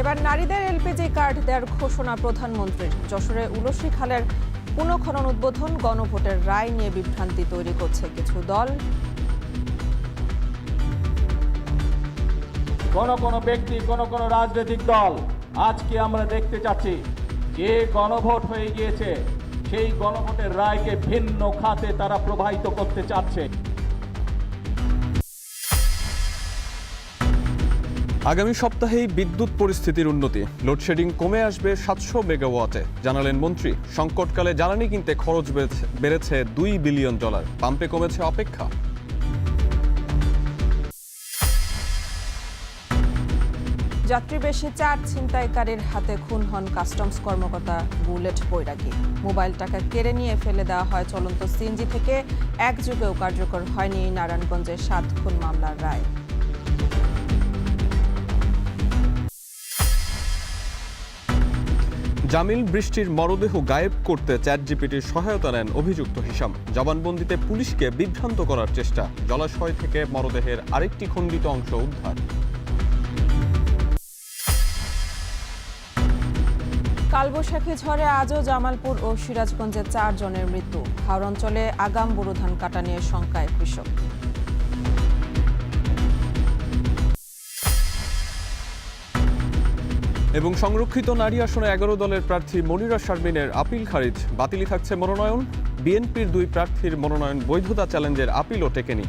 এবার নারীদের LPG card দেওয়ার ঘোষণা প্রধানমন্ত্রীর। যশোরে উলসী খালের পুনঃখনন উদ্বোধন, গণভোটের রায় নিয়ে বিভ্রান্তি তৈরি করছে কিছু দল। কোন ব্যক্তি, কোন রাজনৈতিক দল আজকে আমরা দেখতে চাচ্ছি যে গণভোট হয়ে গিয়েছে, সেই গণভোটের রায়কে ভিন্ন খাতে তারা প্রবাহিত করতে চাচ্ছে। আগামী সপ্তাহেই বিদ্যুৎ পরিস্থিতির উন্নতি, লোডশেডিং কমে আসবে 700 মেগাওয়াটে, জানালেন মন্ত্রী। সংকটকালে জ্বালানি কিনতে খরচ বেড়েছে $2 বিলিয়ন, পাম্পে কমেছে অপেক্ষা। যাত্রী বেশি 4 ছিনতাইকারীর হাতে খুন হন কাস্টমস কর্মকর্তা বুলেট বৈরাগী। মোবাইল টাকা কেড়ে নিয়ে ফেলে দেওয়া হয় চলন্ত সিএনজি থেকে। এক যুগেও কার্যকর হয়নি নারায়ণগঞ্জের 7 খুন মামলার রায়। জামিল বৃষ্টির মরদেহ গায়েব করতে চ্যাটজিপিটির সহায়তা নেন অভিযুক্ত হিশাম। জবানবন্দিতে পুলিশকে বিভ্রান্ত করার চেষ্টা, জলাশয় থেকে মরদেহের আরেকটি খণ্ডিত অংশ উদ্ধার। কালবৈশাখী ঝড়ে আজও জামালপুর ও সিরাজগঞ্জে 4 জনের মৃত্যু। হাওর অঞ্চলে আগাম বোরো ধান কাটা নিয়ে শঙ্কায় কৃষক। এবং সংরক্ষিত নারী আসনে 11 দলের প্রার্থী মনিরা শারমিনের আপিল খারিজ, বাতিলই থাকছে মনোনয়ন। বিএনপির 2 প্রার্থীর মনোনয়ন বৈধতা চ্যালেঞ্জের আপিলও টেকেনি।